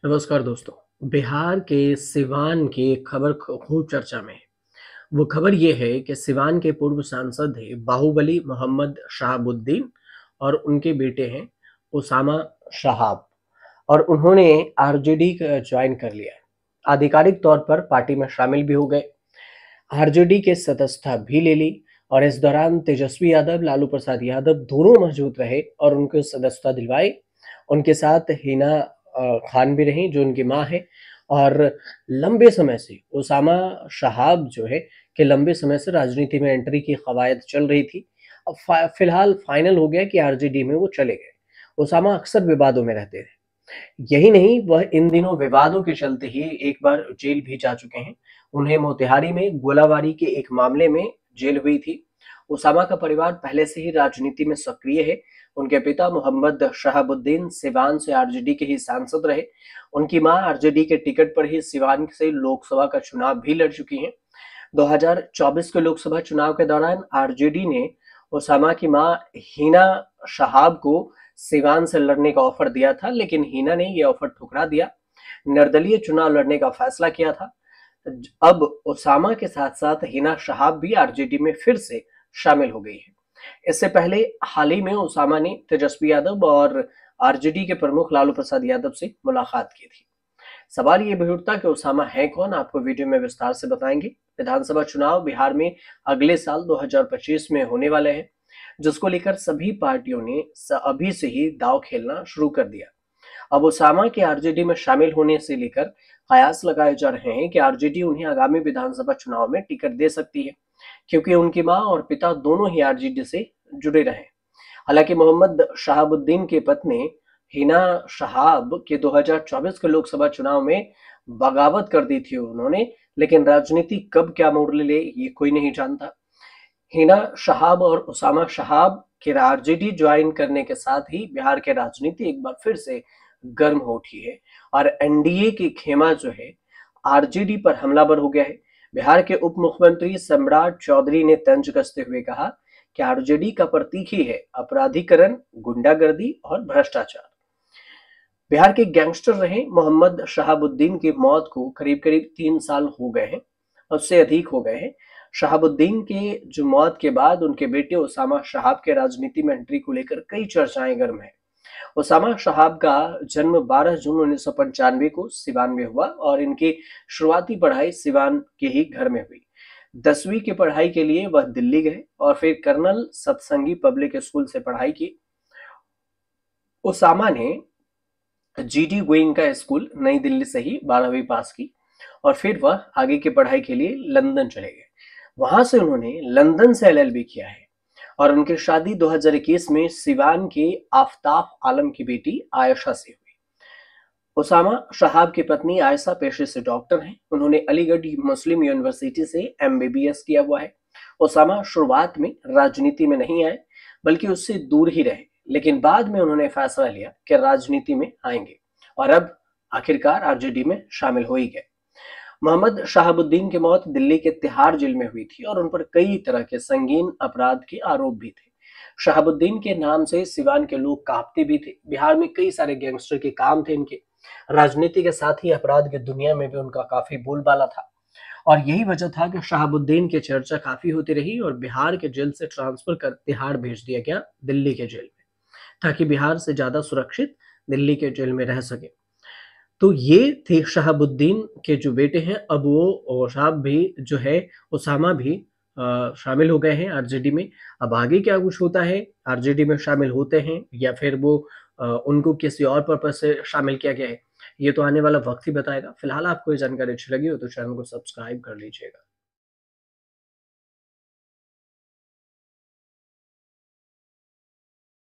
नमस्कार दोस्तों। बिहार के सिवान की एक खबर खूब चर्चा में है। वो खबर ये है कि सिवान के पूर्व सांसद है बाहुबली मोहम्मद शहाबुद्दीन और उनके बेटे हैं उसामा शहाब और उन्होंने आरजेडी ज्वाइन कर लिया है। आधिकारिक तौर पर पार्टी में शामिल भी हो गए। आरजेडी के सदस्यता भी ले ली और इस दौरान तेजस्वी यादव, लालू प्रसाद यादव दोनों मौजूद रहे और उनको सदस्यता दिलवाई। उनके साथ हिना खान भी रहीं जो उनकी माँ है और लंबे समय से उसामा शहाब जो है कि लंबे समय से राजनीति में एंट्री की कवायद चल रही थी। अब फिलहाल फाइनल हो गया कि आरजेडी में वो चले गए। उसामा अक्सर विवादों में रहते थे। यही नहीं, वह इन दिनों विवादों के चलते ही एक बार जेल भी जा चुके हैं। उन्हें मोतिहारी में गोलाबारी के एक मामले में जेल हुई थी। उसामा का परिवार पहले से ही राजनीति में सक्रिय है। उनके पिता मोहम्मद शहाबुद्दीन सिवान से आरजेडी के ही सांसद रहे। उनकी मां आरजेडी के टिकट पर ही सिवान से लोकसभा का चुनाव भी लड़ चुकी हैं। 2024 के लोकसभा चुनाव के दौरान आरजेडी ने उसामा की मां हिना शहाब को सिवान से लड़ने का ऑफर दिया था, लेकिन हिना ने यह ऑफर ठुकरा दिया। निर्दलीय चुनाव लड़ने का फैसला किया था। अब उसामा के साथ साथ हिना शहाब भी आरजेडी में फिर से शामिल हो गई है। इससे पहले हाल ही में उसामा ने तेजस्वी यादव और आरजेडी के प्रमुख लालू प्रसाद यादव से मुलाकात की थी। सवाल ये भी उठता कि उसामा है कौन, आपको वीडियो में विस्तार से बताएंगे। विधानसभा चुनाव बिहार में अगले साल 2025 में होने वाले हैं, जिसको लेकर सभी पार्टियों ने अभी से ही दांव खेलना शुरू कर दिया। अब उसामा के आरजेडी में शामिल होने से लेकर कयास लगाए जा रहे हैं कि आरजेडी उन्हें आगामी विधानसभा चुनाव में टिकट दे सकती है, क्योंकि उनकी मां और पिता दोनों ही आरजेडी से जुड़े रहे। हालांकि मोहम्मद शहाबुद्दीन की पत्नी हिना शहाब के 2024 के लोकसभा चुनाव में बगावत कर दी थी उन्होंने, लेकिन राजनीति कब क्या मोड़ ले ये कोई नहीं जानता। हिना शहाब और उसामा शहाब के आरजेडी ज्वाइन करने के साथ ही बिहार के राजनीति एक बार फिर से गर्म हो उठी है और एनडीए की खेमा जो है आरजेडी पर हमलावर हो गया है। बिहार के उप मुख्यमंत्री सम्राट चौधरी ने तंज कसते हुए कहा कि आरजेडी का प्रतीक ही है अपराधीकरण, गुंडागर्दी और भ्रष्टाचार। बिहार के गैंगस्टर रहे मोहम्मद शहाबुद्दीन की मौत को करीब करीब 3 साल हो गए हैं, उससे अधिक हो गए हैं। शहाबुद्दीन के जो मौत के बाद उनके बेटे उसामा शहाब के राजनीति में एंट्री को लेकर कई चर्चाएं गर्म है। उसामा शहाब का जन्म 12 जून 1995 को सिवान में हुआ और इनकी शुरुआती पढ़ाई सिवान के ही घर में हुई। 10वीं की पढ़ाई के लिए वह दिल्ली गए और फिर कर्नल सत्संगी पब्लिक स्कूल से पढ़ाई की। उसामा ने जीडी गोइंका स्कूल नई दिल्ली से ही 12वीं पास की और फिर वह आगे की पढ़ाई के लिए लंदन चले गए। वहां से उन्होंने लंदन से एलएलबी किया है और उनकी शादी 2021 में सिवान के आफ्ताब आलम की बेटी आयशा से हुई। उसामा शहाब की पत्नी आयशा पेशे से डॉक्टर हैं। उन्होंने अलीगढ़ मुस्लिम यूनिवर्सिटी से एमबीबीएस किया हुआ है। उसामा शुरुआत में राजनीति में नहीं आए, बल्कि उससे दूर ही रहे, लेकिन बाद में उन्होंने फैसला लिया कि राजनीति में आएंगे और अब आखिरकार आरजेडी में शामिल हो ही गए। मोहम्मद शहाबुद्दीन की मौत दिल्ली के तिहाड़ जेल में हुई थी और उन पर कई तरह के संगीन अपराध के आरोप भी थे। शहाबुद्दीन के नाम से सिवान के लोग कांपते भी थे। बिहार में कई सारे गैंगस्टर के काम थे इनके। राजनीति के साथ ही अपराध की दुनिया में भी उनका काफी बोलबाला था और यही वजह था कि शहाबुद्दीन की चर्चा काफी होती रही और बिहार के जेल से ट्रांसफर कर तिहाड़ भेज दिया गया दिल्ली के जेल में, ताकि बिहार से ज्यादा सुरक्षित दिल्ली के जेल में रह सके। तो ये थे शहाबुद्दीन के जो बेटे हैं। अब वो शहाब भी जो है उसामा भी शामिल हो गए हैं आरजेडी में। अब आगे क्या कुछ होता है, आरजेडी में शामिल होते हैं या फिर वो उनको किसी और पर्पज से शामिल किया गया है, ये तो आने वाला वक्त ही बताएगा। फिलहाल आपको ये जानकारी अच्छी लगी हो तो चैनल को सब्सक्राइब कर लीजिएगा।